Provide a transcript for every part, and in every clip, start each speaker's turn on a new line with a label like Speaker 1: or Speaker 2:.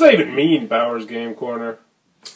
Speaker 1: that even mean, Bowers Game Corner?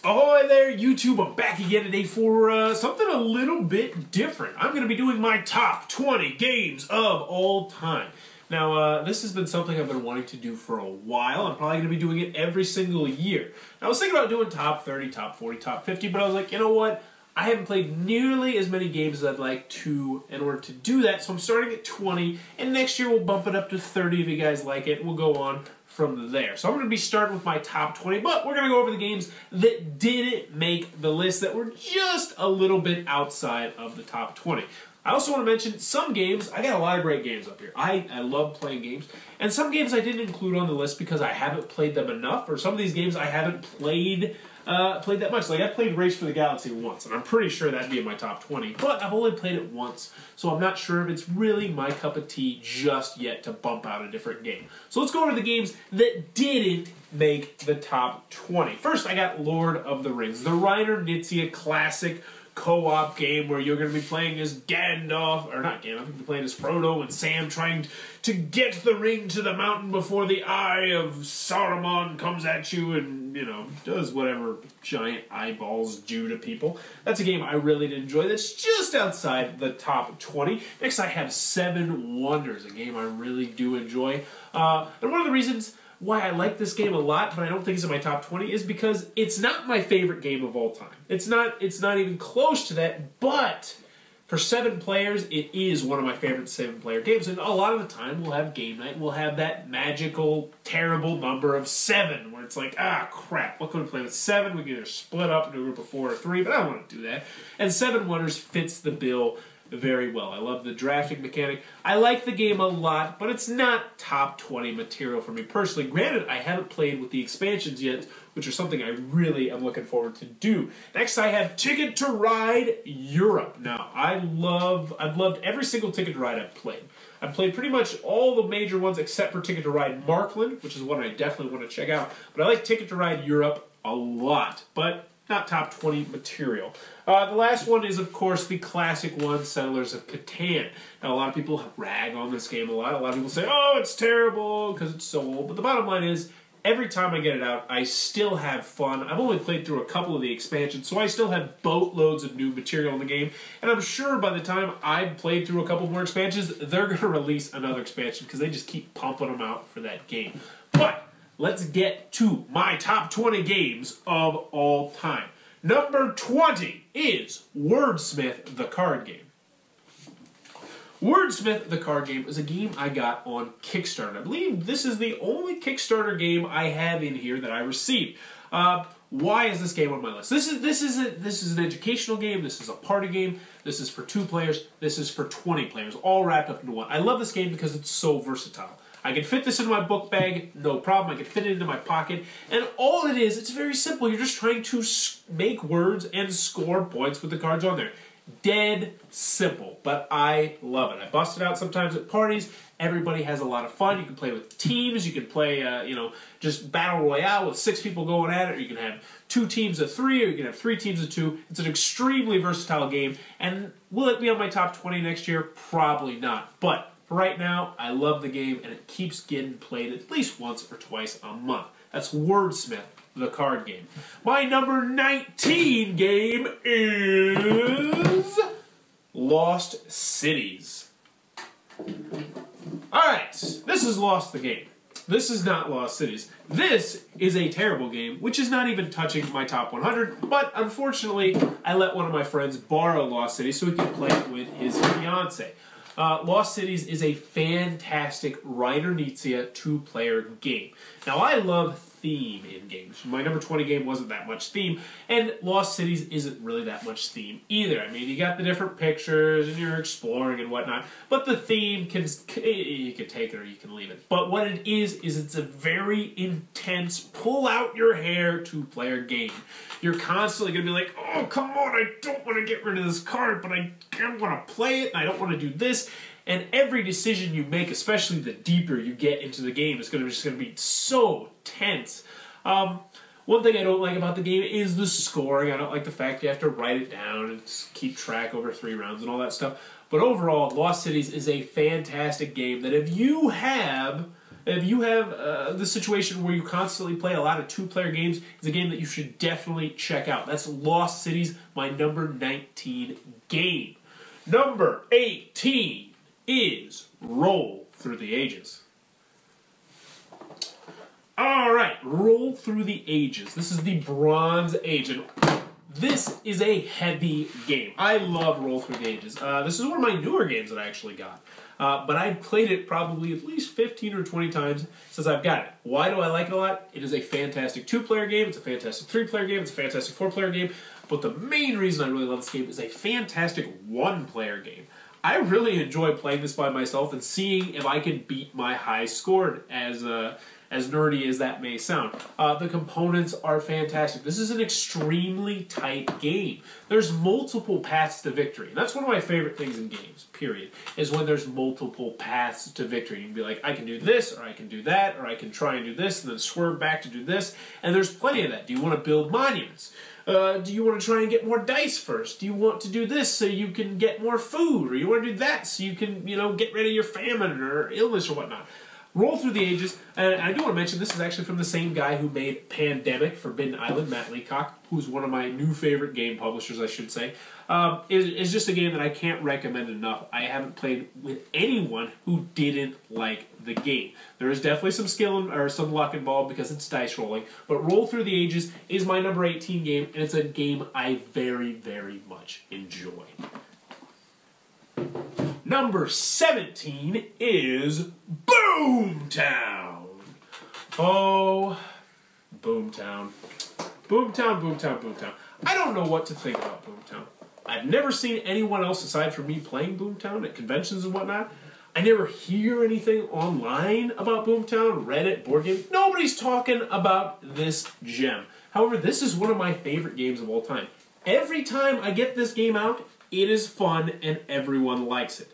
Speaker 2: Ahoy there, YouTube. I'm back again today for something a little bit different. I'm going to be doing my top 20 games of all time. Now, this has been something I've been wanting to do for a while. I'm probably going to be doing it every single year. Now, I was thinking about doing top 30, top 40, top 50, but I was like, you know what? I haven't played nearly as many games as I'd like to in order to do that, so I'm starting at 20, and next year we'll bump it up to 30 if you guys like it. We'll go on from there. So I'm going to be starting with my top 20, but we're going to go over the games that didn't make the list, that were just a little bit outside of the top 20. I also want to mention some games. I got a lot of great games up here. I love playing games, and some games I didn't include on the list because I haven't played them enough, or some of these games I haven't played that much. Like, I played Race for the Galaxy once, and I'm pretty sure that'd be in my top 20, but I've only played it once, so I'm not sure if it's really my cup of tea just yet to bump out a different game. So let's go over the games that didn't make the top 20. First, I got Lord of the Rings, the Reiner Knizia classic co-op game where you're going to be playing as Gandalf, or not Gandalf, you're playing as Frodo and Sam trying to get the ring to the mountain before the eye of Saruman comes at you and, you know, does whatever giant eyeballs do to people. That's a game I really did enjoy. That's just outside the top 20. Next, I have Seven Wonders, a game I really do enjoy. And one of the reasons why I like this game a lot, but I don't think it's in my top 20, is because it's not my favorite game of all time. It's not even close to that, but for 7 players, it is one of my favorite 7-player games. And a lot of the time, we'll have game night, we'll have that magical, terrible number of 7, where it's like, ah, crap, what can we play with 7? We can either split up into a group of 4 or 3, but I don't want to do that. And Seven Wonders fits the bill very well. I love the drafting mechanic. I like the game a lot, but it's not top 20 material for me personally. Granted, I haven't played with the expansions yet, which are something I really am looking forward to do. Next, I have Ticket to Ride Europe. Now, I've loved every single Ticket to Ride I've played. I've played pretty much all the major ones except for Ticket to Ride Markland, which is one I definitely want to check out. But I like Ticket to Ride Europe a lot, but not top 20 material. The last one is, of course, the classic one, Settlers of Catan. Now, a lot of people rag on this game a lot. A lot of people say, oh, it's terrible because it's so old. But the bottom line is, every time I get it out, I still have fun. I've only played through a couple of the expansions, so I still have boatloads of new material in the game. And I'm sure by the time I've played through a couple more expansions, they're going to release another expansion because they just keep pumping them out for that game. But let's get to my top 20 games of all time. Number 20 is Wordsmith, the card game. Wordsmith, the card game, is a game I got on Kickstarter. I believe this is the only Kickstarter game I have in here that I received. Why is this game on my list? This is an educational game. This is a party game. This is for 2 players. This is for 20 players, all wrapped up into one. I love this game because it's so versatile. I can fit this in my book bag, no problem. I can fit it into my pocket. And all it is, it's very simple. You're just trying to make words and score points with the cards on there. Dead simple, but I love it. I bust it out sometimes at parties. Everybody has a lot of fun. You can play with teams. You can play, just Battle Royale with 6 people going at it. Or you can have 2 teams of 3, or you can have 3 teams of 2. It's an extremely versatile game. And will it be on my top 20 next year? Probably not. But for right now, I love the game, and it keeps getting played at least once or twice a month. That's Wordsmith, the card game. My number 19 game is Lost Cities. Alright, this is Lost the game. This is not Lost Cities. This is a terrible game, which is not even touching my top 100, but unfortunately, I let one of my friends borrow Lost Cities so he could play it with his fiancée. Lost Cities is a fantastic Reiner Knizia 2-player game. Now, I love theme in games. My number 20 game wasn't that much theme, and Lost Cities isn't really that much theme either. I mean, you got the different pictures, and you're exploring and whatnot, but the theme, you can take it or you can leave it. But what it is it's a very intense, pull-out-your-hair 2-player game. You're constantly going to be like, oh, come on, I don't want to get rid of this card, but I want to play it, and I don't want to do this. And every decision you make, especially the deeper you get into the game, is just going to be so tense. One thing I don't like about the game is the scoring. I don't like the fact you have to write it down and keep track over 3 rounds and all that stuff. But overall, Lost Cities is a fantastic game that if you have If you have the situation where you constantly play a lot of two-player games, it's a game that you should definitely check out. That's Lost Cities, my number 19 game. Number 18 is Roll Through the Ages. Alright, Roll Through the Ages. This is the Bronze Age, and this is a heavy game. I love Roll Through the Ages. This is one of my newer games that I actually got. But I've played it probably at least 15 or 20 times since I've got it. Why do I like it a lot? It is a fantastic two-player game, it's a fantastic three-player game, it's a fantastic four-player game, but the main reason I really love this game is a fantastic one-player game. I really enjoy playing this by myself and seeing if I can beat my high score, as nerdy as that may sound. The components are fantastic. This is an extremely tight game. There's multiple paths to victory. And that's one of my favorite things in games, period, is when there's multiple paths to victory. You can be like, I can do this, or I can do that, or I can try and do this, and then swerve back to do this. And there's plenty of that. Do you want to build monuments? Do you want to try and get more dice first? Do you want to do this so you can get more food? Or you want to do that so you can, get rid of your famine or illness or whatnot? Roll Through the Ages, and I do want to mention this is actually from the same guy who made Pandemic, Forbidden Island, Matt Leacock, who's one of my new favorite game publishers, I should say. It's just a game that I can't recommend enough. I haven't played with anyone who didn't like the game. There is definitely some skill or some luck involved because it's dice rolling, but Roll Through the Ages is my number 18 game, and it's a game I very, very much enjoy. Number 17 is Boomtown. Oh, Boomtown. Boomtown, Boomtown, Boomtown. I don't know what to think about Boomtown. I've never seen anyone else aside from me playing Boomtown at conventions and whatnot. I never hear anything online about Boomtown, Reddit, board game. Nobody's talking about this gem. However, this is one of my favorite games of all time. Every time I get this game out, it is fun and everyone likes it.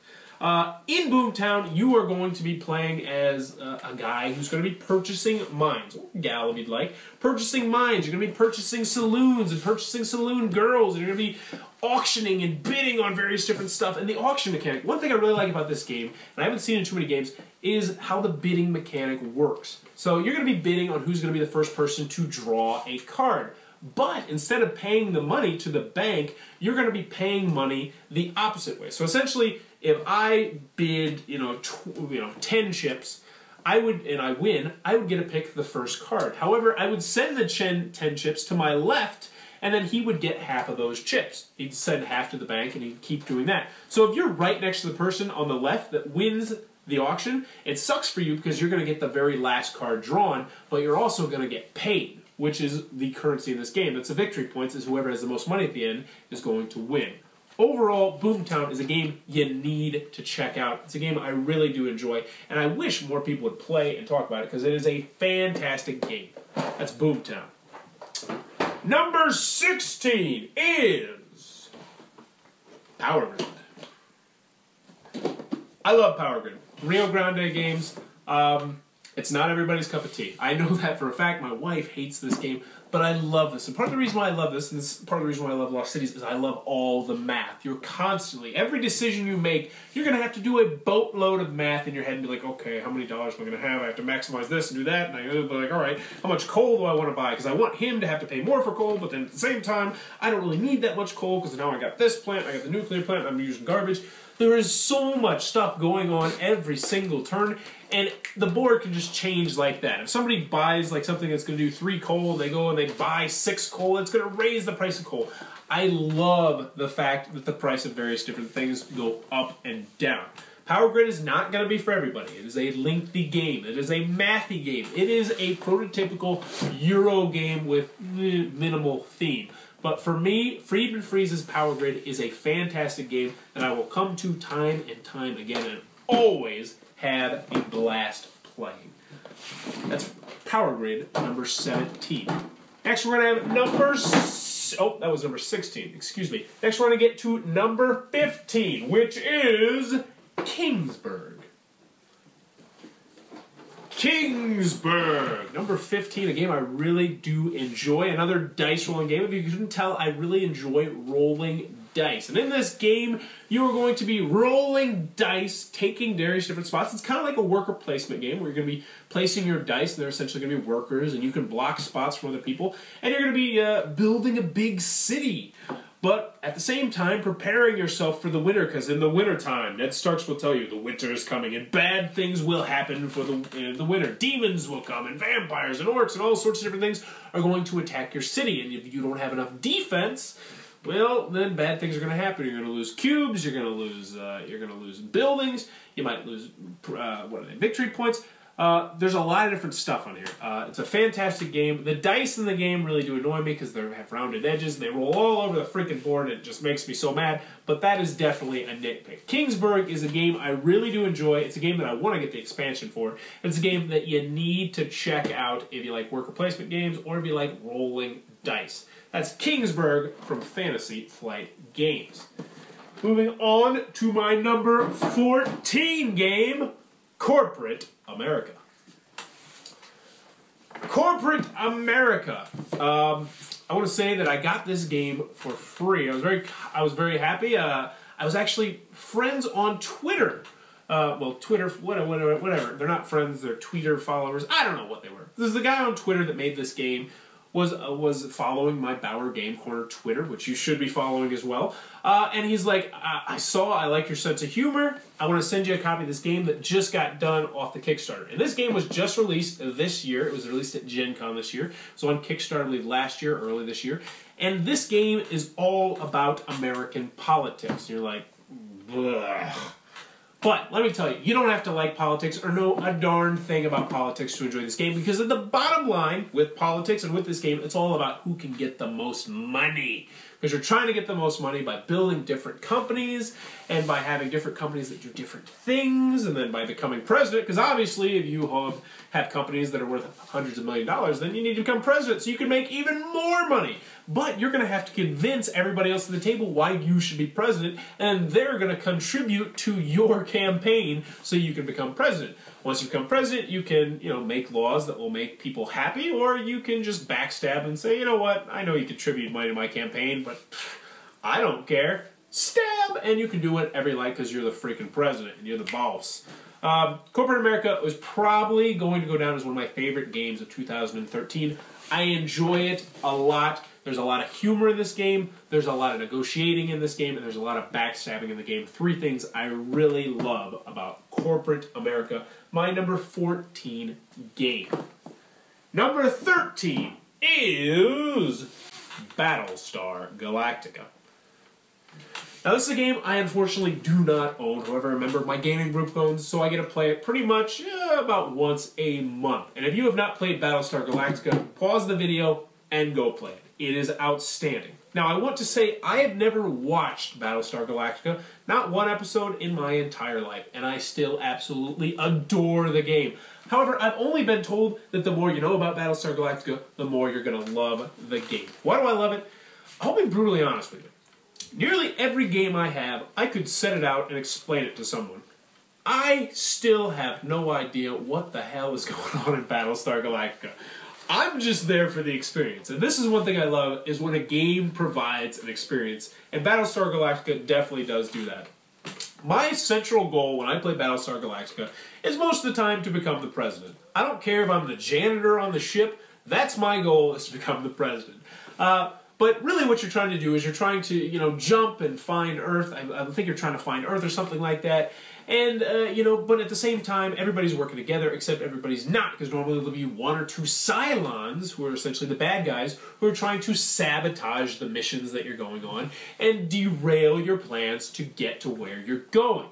Speaker 2: In Boomtown, you are going to be playing as a guy who's going to be purchasing mines, or gal if you'd like, purchasing mines. You're going to be purchasing saloons and purchasing saloon girls, and you're going to be auctioning and bidding on various different stuff. And the auction mechanic, one thing I really like about this game, and I haven't seen it in too many games, is how the bidding mechanic works. So you're going to be bidding on who's going to be the first person to draw a card. But instead of paying the money to the bank, you're going to be paying money the opposite way. So essentially, if I bid, 10 chips, and I win, I would get to pick the first card. However, I would send the 10 chips to my left, and then he would get half of those chips. He'd send half to the bank, and he'd keep doing that. So if you're right next to the person on the left that wins the auction, it sucks for you because you're going to get the very last card drawn, but you're also going to get paid, which is the currency in this game. That's the victory points, is whoever has the most money at the end is going to win. Overall, Boomtown is a game you need to check out. It's a game I really do enjoy, and I wish more people would play and talk about it, because it is a fantastic game. That's Boomtown. Number 16 is Power Grid. I love Power Grid. Rio Grande games. It's not everybody's cup of tea. I know that for a fact. My wife hates this game, but I love this. And part of the reason why I love this, and this is part of the reason why I love Lost Cities, is I love all the math. You're constantly, every decision you make, you're going to have to do a boatload of math in your head and be like, okay, how many dollars am I going to have? I have to maximize this and do that. And I go be like, all right, how much coal do I want to buy? Because I want him to have to pay more for coal, but then at the same time, I don't really need that much coal because now I got this plant, I got the nuclear plant, I'm using garbage. There is so much stuff going on every single turn, and the board can just change like that. If somebody buys like something that's going to do 3 coal, they go and they buy 6 coal, it's going to raise the price of coal. I love the fact that the price of various different things go up and down. Power Grid is not going to be for everybody. It is a lengthy game. It is a mathy game. It is a prototypical Euro game with minimal theme. But for me, Friedman Freeze's Power Grid is a fantastic game that I will come to time and time again and always have a blast playing. That's Power Grid number 17. Next, we're going to have that was number 16. Excuse me. Next, we're going to get to number 15, which is Kingsburg. Kingsburg, number 15, a game I really do enjoy. Another dice rolling game. If you couldn't tell, I really enjoy rolling dice. And in this game, you are going to be rolling dice, taking various different spots. It's kind of like a worker placement game where you're going to be placing your dice, and they're essentially going to be workers, and you can block spots from other people, and you're going to be building a big city. But at the same time, preparing yourself for the winter, because in the wintertime, Ned Starks will tell you, the winter is coming, and bad things will happen for the winter. Demons will come, and vampires, and orcs, and all sorts of different things are going to attack your city. And if you don't have enough defense, well, then bad things are going to happen. You're going to lose cubes, you're going to lose buildings, you might lose, victory points. There's a lot of different stuff on here. It's a fantastic game. The dice in the game really do annoy me because they have rounded edges. They roll all over the freaking board, and it just makes me so mad. But that is definitely a nitpick. Kingsburg is a game I really do enjoy. It's a game that I want to get the expansion for. And it's a game that you need to check out if you like worker placement games or if you like rolling dice. That's Kingsburg from Fantasy Flight Games. Moving on to my number 14 game, Corporate America. Corporate America. I want to say that I got this game for free. I was very happy. I was actually friends on Twitter. Well, Twitter, whatever. They're not friends. They're Twitter followers. I don't know what they were. This is the guy on Twitter that made this game. Was following my Bauer Game Corner Twitter, which you should be following as well. And he's like, I like your sense of humor. I want to send you a copy of this game that just got done off the Kickstarter. And this game was just released this year. It was released at Gen Con this year. So on Kickstarter, I believe last year, early this year. And this game is all about American politics. You're like, bleh. But let me tell you, you don't have to like politics or know a darn thing about politics to enjoy this game, because at the bottom line, with politics and with this game, it's all about who can get the most money. Because you're trying to get the most money by building different companies, and by having different companies that do different things, and then by becoming president, because obviously if you have companies that are worth hundreds of $millions, then you need to become president so you can make even more money. But you're going to have to convince everybody else at the table why you should be president, and they're going to contribute to your campaign so you can become president. Once you become president, you can, make laws that will make people happy, or you can just backstab and say, you know what, I know you contributed money to my campaign, but I don't care. Stab! And you can do whatever you like because you're the freaking president and you're the boss. Corporate America was probably going to go down as one of my favorite games of 2013. I enjoy it a lot. There's a lot of humor in this game, there's a lot of negotiating in this game, and there's a lot of backstabbing in the game. Three things I really love about Corporate America. My number 14 game. Number 13 is Battlestar Galactica. Now, this is a game I unfortunately do not own. However, a member of my gaming group owns, so I get to play it pretty much about once a month. And if you have not played Battlestar Galactica, pause the video and go play it. It is outstanding. Now, I want to say I have never watched Battlestar Galactica, not one episode in my entire life, and I still absolutely adore the game. However, I've only been told that the more you know about Battlestar Galactica, the more you're going to love the game. Why do I love it? I'll be brutally honest with you. Nearly every game I have, I could set it out and explain it to someone. I still have no idea what the hell is going on in Battlestar Galactica. I'm just there for the experience. And this is one thing I love, is when a game provides an experience. And Battlestar Galactica definitely does do that. My central goal when I play Battlestar Galactica is most of the time to become the president. I don't care if I'm the janitor on the ship. That's my goal, is to become the president. But really what you're trying to do is you're trying to, jump and find Earth. I think you're trying to find Earth or something like that. And, but at the same time, everybody's working together, except everybody's not, because normally there'll be one or two Cylons, who are essentially the bad guys, who are trying to sabotage the missions that you're going on and derail your plans to get to where you're going.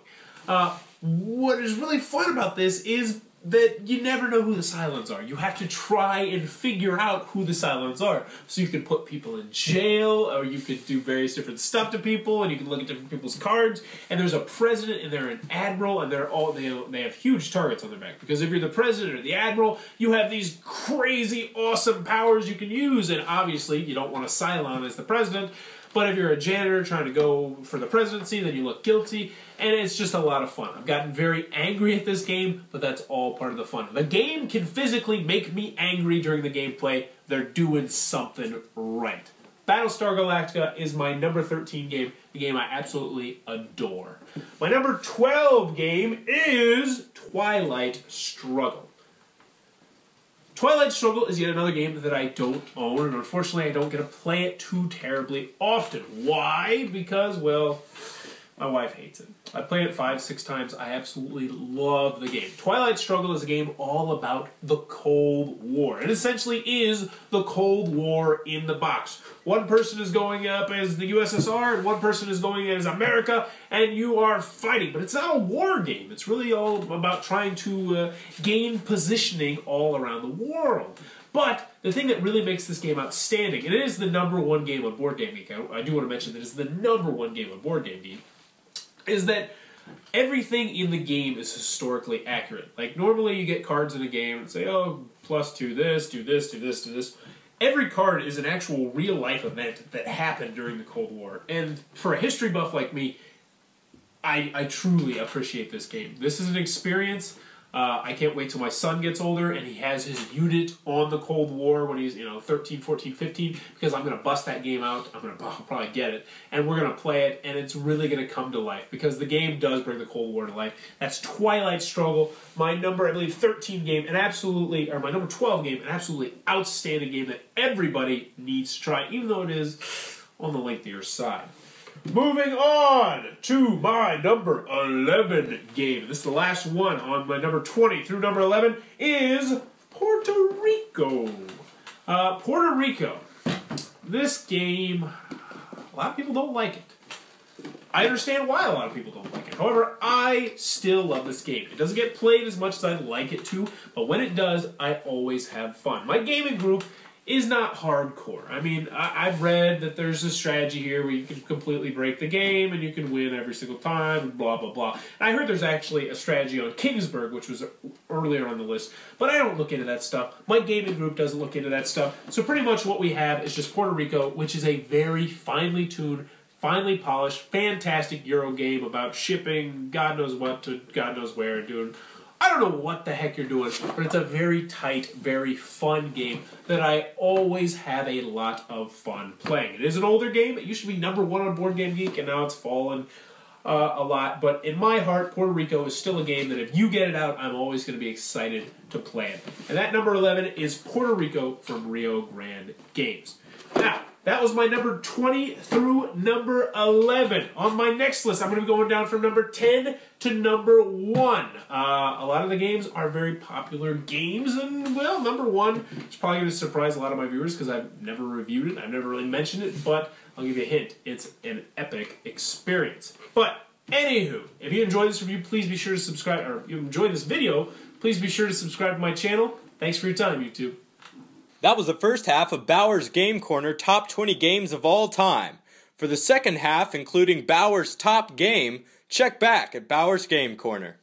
Speaker 2: What is really fun about this is that you never know who the Cylons are. You have to try and figure out who the Cylons are. So you can put people in jail, or you could do various different stuff to people, and you can look at different people's cards, and there's a president, and they're an admiral, and they have huge targets on their back. Because if you're the president or the admiral, you have these crazy, awesome powers you can use, and obviously you don't want a Cylon as the president. But if you're a janitor trying to go for the presidency, then you look guilty, and it's just a lot of fun. I've gotten very angry at this game, but that's all part of the fun. The game can physically make me angry during the gameplay. They're doing something right. Battlestar Galactica is my number 13 game, the game I absolutely adore. My number 12 game is Twilight Struggle. Twilight Struggle is yet another game that I don't own, and unfortunately I don't get to play it too terribly often. Why? Because, well, my wife hates it. I played it 5-6 times. I absolutely love the game. Twilight Struggle is a game all about the Cold War. It essentially is the Cold War in the box. One person is going up as the USSR, and one person is going as America, and you are fighting. But it's not a war game. It's really all about trying to gain positioning all around the world. But the thing that really makes this game outstanding, and it is the #1 game on Board Game Geek, I do want to mention that it's the #1 game on Board Game Geek, is that everything in the game is historically accurate. Like, normally you get cards in a game and say, oh, +2 this, do this, do this, do this. Every card is an actual real-life event that happened during the Cold War. And for a history buff like me, I truly appreciate this game. This is an experience. I can't wait till my son gets older and he has his unit on the Cold War when he's, 13, 14, 15, because I'm going to bust that game out. I'll probably get it, and we're going to play it, and it's really going to come to life, because the game does bring the Cold War to life. That's Twilight Struggle, my number, I believe, 13 game, and absolutely, or my number 12 game, an absolutely outstanding game that everybody needs to try, even though it is on the lengthier side. Moving on to my number 11 game. This is the last one on my number 20 through number 11 is Porto Rico. Puerto Rico. This game, a lot of people don't like it. I understand why a lot of people don't like it. However, I still love this game. It doesn't get played as much as I'd like it to, but when it does, I always have fun. My gaming group is not hardcore. I mean, I've read that there's a strategy here where you can completely break the game and you can win every single time, and blah, blah, blah. And I heard there's actually a strategy on Kingsburg, which was earlier on the list, but I don't look into that stuff. My gaming group doesn't look into that stuff. So pretty much what we have is just Puerto Rico, which is a very finely tuned, finely polished, fantastic Euro game about shipping God knows what to God knows where, and doing I don't know what the heck you're doing, but it's a very tight, very fun game that I always have a lot of fun playing. It is an older game. It used to be #1 on Board Game Geek, and now it's fallen a lot. But in my heart, Puerto Rico is still a game that if you get it out, I'm always going to be excited to play it. And that number 11 is Puerto Rico from Rio Grande Games. Now, that was my number 20 through number 11. On my next list, I'm going to be going down from number 10 to number 1. A lot of the games are very popular games, and, well, number 1 is probably going to surprise a lot of my viewers because I've never reviewed it. I've never really mentioned it, but I'll give you a hint. It's an epic experience. But, anywho, if you enjoyed this review, please be sure to subscribe, or if you enjoyed this video, please be sure to subscribe to my channel. Thanks for your time, YouTube.
Speaker 3: That was the first half of Bauer's Game Corner Top 20 Games of All Time. For the second half, including Bauer's top game, check back at Bauer's Game Corner.